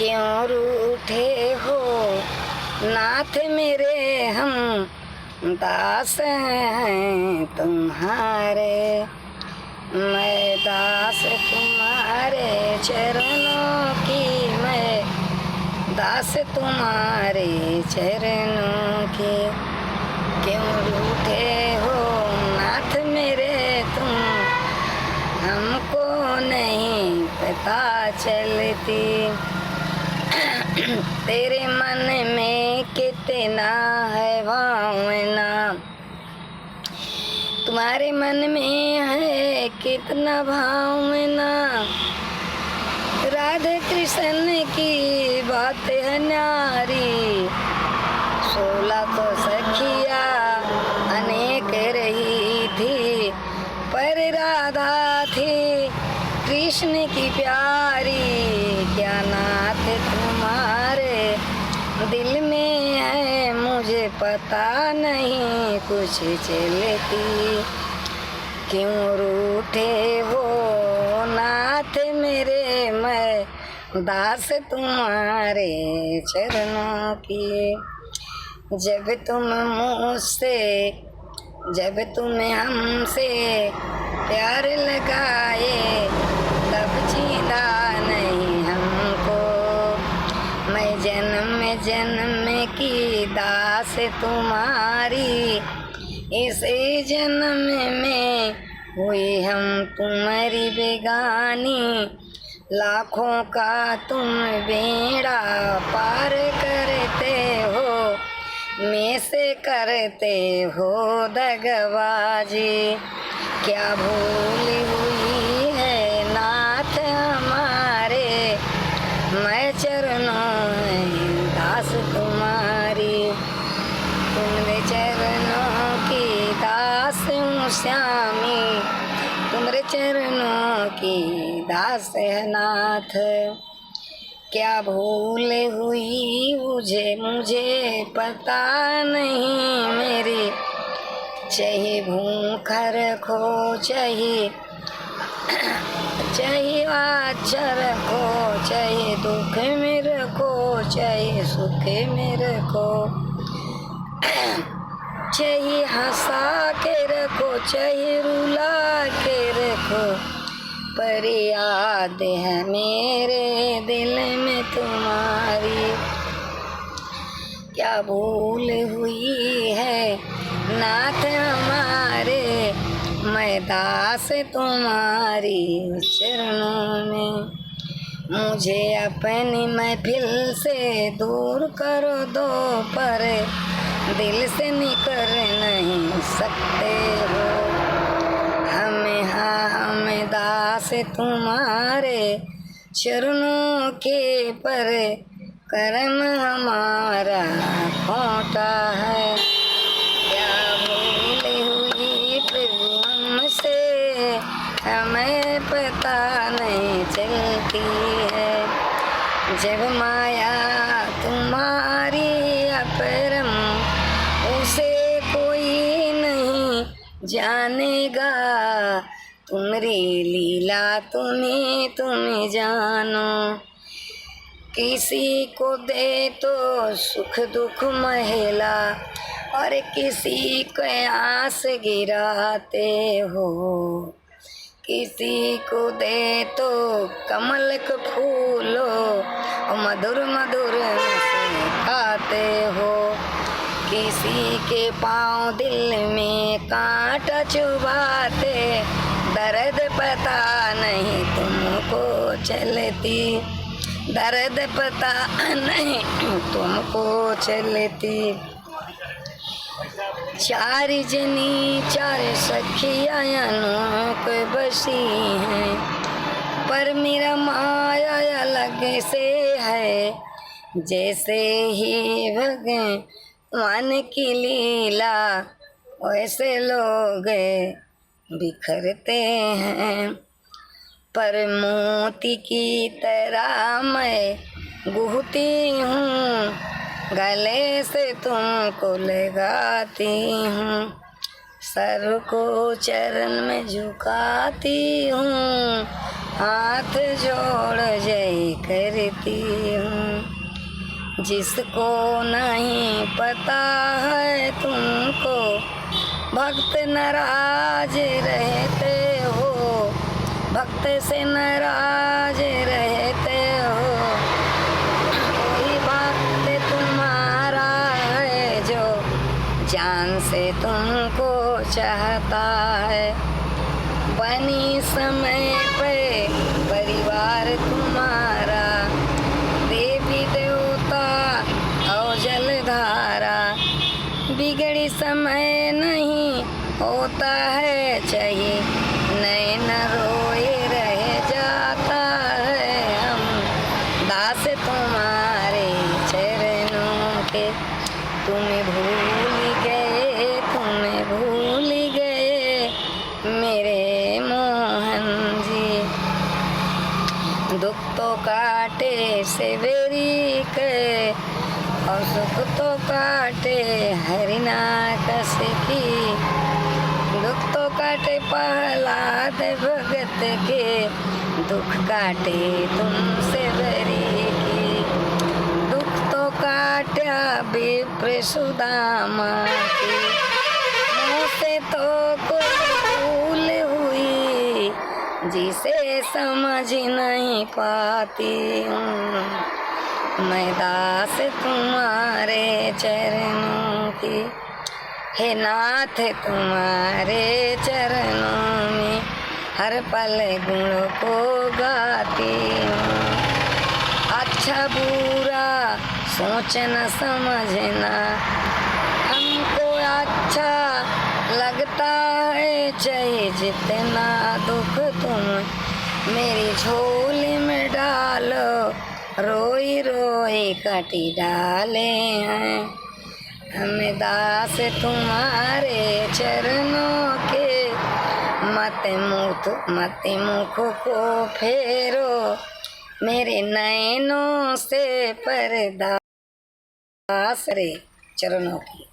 क्यों रूठे हो नाथ मेरे, हम दास हैं तुम्हारे। मैं दास तुम्हारे चरणों की, मैं दास तुम्हारे चरणों की। क्यों रूठे हो नाथ मेरे तुम, हमको नहीं पता चलती। तेरे मन में कितना है भावना, तुम्हारे मन में है कितना भावना। राधे कृष्ण की बात है न्यारी, 16 तो सखिया अनेक रही थी, पर राधा थी कृष्ण की प्यारी। क्या नाथ तुम्हारे दिल में है मुझे पता नहीं कुछ चलती। क्यों रूठे हो नाथ मेरे, मैं दास तुम्हारे चरणों की। जब तुम मुझसे, जब तुम हमसे प्यार लगाए, तब जीना नहीं हमको। मैं जन्म जन्म की दास तुम्हारी, इस जन्म में हुई हम तुम्हारी बेगानी। लाखों का तुम बेड़ा पार करते हो, में से करते हो दगबाजी। क्या भूल हुई है नाथ हमारे, मैं चरणों में दास तुम्हारी। तुम्हारे चरणों की दास हूँ श्यामी, तुम्हारे चरणों की दास है नाथ। क्या भूल हुई मुझे पता नहीं मेरी, चाहे भूख रखो चाहे अच्छा रखो, चाहे दुख में रखो चाहे सुख में रखो, चाहे हंसा के रखो चाहे रुला के रखो, पर याद है मेरे दिल में तुम्हारी। क्या भूल हुई है नाथ हमारे, मैं दास तुम्हारी चरणों में। मुझे अपनी महफिल से दूर करो दो, पर दिल से निकल नहीं सकते हो। हम दास तुम्हारे चरणों के, पर कर्म हमारा खोटा है। क्या भूल हुई प्रभु हमसे, हमें पता नहीं चलती है। जब माया तुम्हारी अपरम, उसे कोई नहीं जानेगा। तुम्हारी लीला तुम्हें जानो, किसी को दे तो सुख दुख महिला, और किसी को आस गिराते हो। किसी को दे तो कमल के फूलो, और मधुर मधुर से खाते हो। किसी के पाँव दिल में कांटा चुभाते, दर्द पता नहीं तुमको चलती, दर्द पता नहीं तुमको चलती। चार जनी चार सखियाँ अनोख बसी हैं, पर मेरा माया अलग से है। जैसे ही भगवान की लीला, वैसे लोग बिखरते हैं। पर मोती की तरह मैं गुहती हूँ, गले से तुमको लगाती हूँ। सर को चरण में झुकाती हूँ, हाथ जोड़ जय करती हूँ। जिसको नहीं पता है तुमको, भक्त नाराज रहते हो, भक्त से नाराज रहते हो। कोई भक्त तुम्हारा है जो जान से तुमको चाहता है, बनी समय पे परिवार तुम्हारा, देवी देवता और जलधारा। बिगड़ी समय नहीं होता है चाहिए, नैन रोए रह जाता है हम, दास तुम्हारे चरणों के। तुम्हें भूल गए, तुम्हें भूल गए मेरे मोहन जी। दुख तो काटे से बेरी के, और सुख तो काटे हरिनाकस की। दुख तो काटे प्रहलाद भगत के, दुख काटे तुमसे बरी की। दुख तो काटा विप्र सुदामा की, मुझसे तो कोई भूल हुई जिसे समझ नहीं पाती हूँ। मैं दास तुम्हारे चरणों की, हे नाथ तुम्हारे चरणों में हर पल गुण को गाती हूँ। अच्छा बुरा सोचना समझना, हमको अच्छा लगता है चाहे जितना दुख तुम मेरी झोली में डालो, रोई रोई काटी डाले हैं। हमें दास तुम्हारे चरणों के, मत मुख को फेरो, मेरे नैनों से पर्दा रे चरणों की।